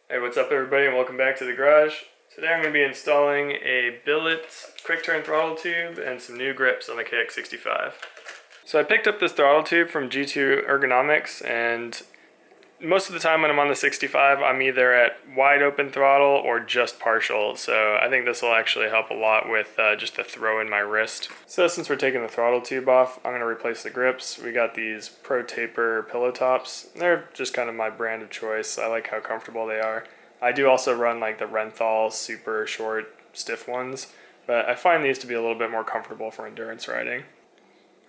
Hey, what's up everybody and welcome back to the garage. Today I'm going to be installing a billet quick turn throttle tube and some new grips on the KX65. So I picked up this throttle tube from G2 Ergonomics, and most of the time when I'm on the 65 I'm either at wide open throttle or just partial, so I think this will actually help a lot with just the throw in my wrist. So since we're taking the throttle tube off, I'm going to replace the grips. We got these Pro Taper pillow tops. They're just kind of my brand of choice. I like how comfortable they are. I do also run like the Renthal super short stiff ones, but I find these to be a little bit more comfortable for endurance riding.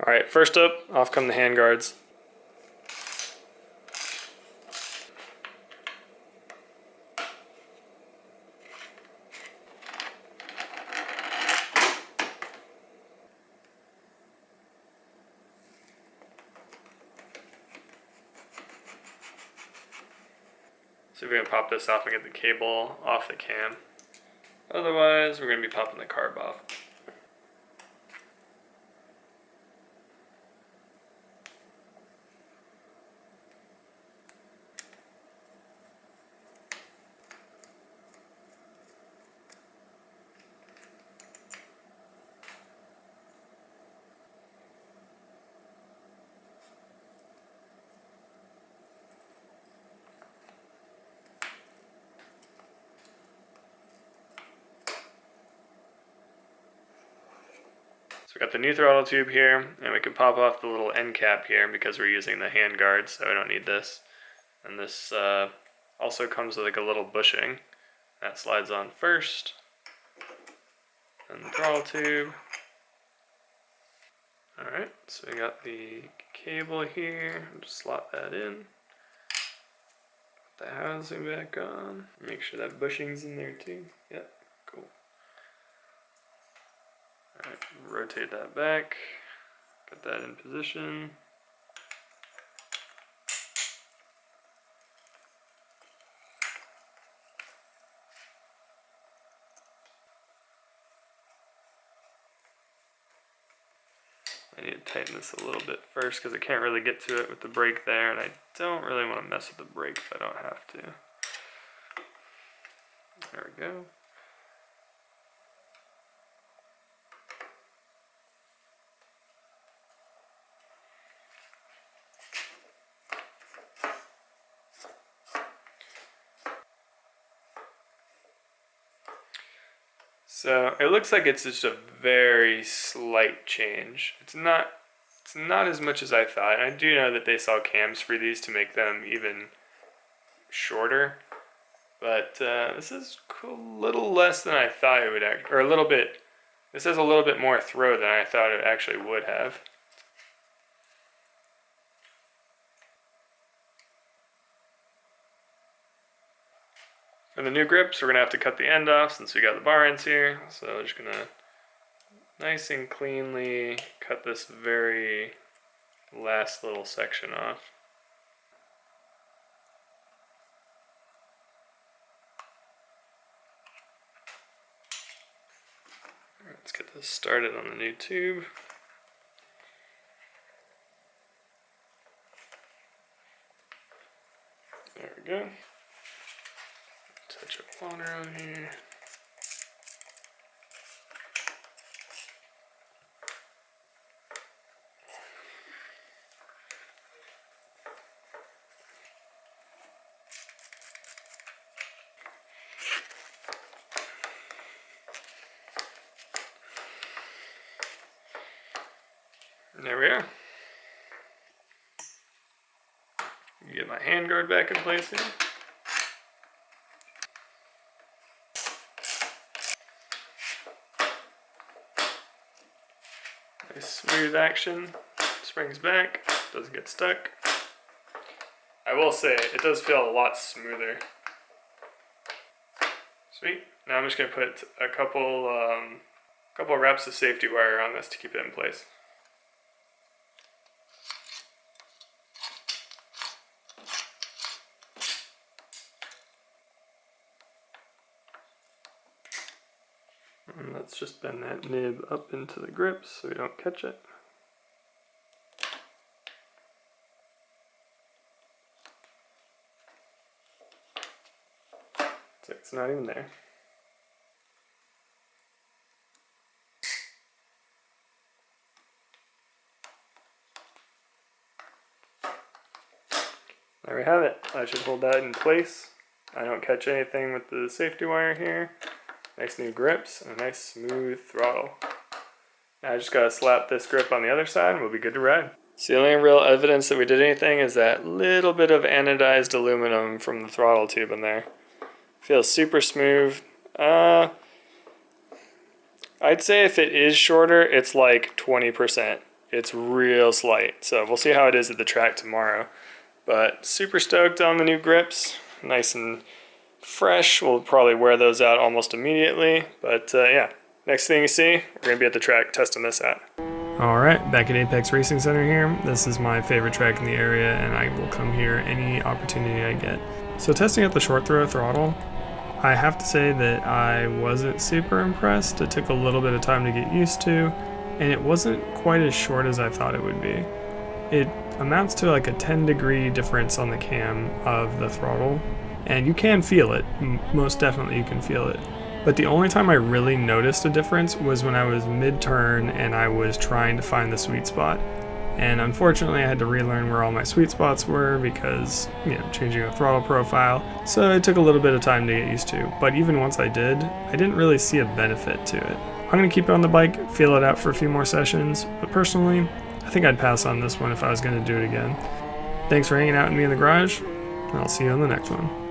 Alright, first up, off come the hand guards. So we're going to pop this off and get the cable off the cam. Otherwise, we're going to be popping the carb off. So we got the new throttle tube here, and we can pop off the little end cap here because we're using the hand guard, so we don't need this. And this also comes with like a little bushing that slides on first, and the throttle tube. Alright, so we got the cable here, just slot that in. Put the housing back on, make sure that bushing's in there too. Yep, cool. Alright, rotate that back, get that in position. I need to tighten this a little bit first because I can't really get to it with the brake there, and I don't really want to mess with the brake if I don't have to. There we go. So it looks like it's just a very slight change. It's not as much as I thought. I do know that they sell cams for these to make them even shorter, but this is a little less than I thought it would or a little bit. This has a little bit more throw than I thought it actually would have. For the new grips, we're going to have to cut the end off since we got the bar ends here. So we're just going to nice and cleanly cut this very last little section off. Let's get this started on the new tube. There we go. Touch of water on here. There we are. Get my hand guard back in place here. Nice smooth action, springs back, doesn't get stuck. I will say, it does feel a lot smoother. Sweet. Now I'm just going to put a couple wraps of safety wire on this to keep it in place. And let's just bend that nib up into the grips so we don't catch it. It's not even there. There we have it. I should hold that in place. I don't catch anything with the safety wire here. Nice new grips and a nice smooth throttle. Now I just gotta slap this grip on the other side and we'll be good to ride. So the only real evidence that we did anything is that little bit of anodized aluminum from the throttle tube in there. Feels super smooth. I'd say if it is shorter, it's like 20%. It's real slight. So we'll see how it is at the track tomorrow. But super stoked on the new grips. Nice and fresh. We'll probably wear those out almost immediately. But yeah, next thing you see, we're going to be at the track testing this out. Alright, back at Apex Racing Center here. This is my favorite track in the area and I will come here any opportunity I get. So testing out the short throw throttle, I have to say that I wasn't super impressed. It took a little bit of time to get used to and it wasn't quite as short as I thought it would be. It amounts to like a 10-degree difference on the cam of the throttle, and you can feel it. Most definitely you can feel it. But the only time I really noticed a difference was when I was mid-turn and I was trying to find the sweet spot. And unfortunately I had to relearn where all my sweet spots were because, changing the throttle profile. So it took a little bit of time to get used to. But even once I did, I didn't really see a benefit to it. I'm going to keep it on the bike, feel it out for a few more sessions, but personally, I think I'd pass on this one if I was going to do it again. Thanks for hanging out with me in the garage, and I'll see you on the next one.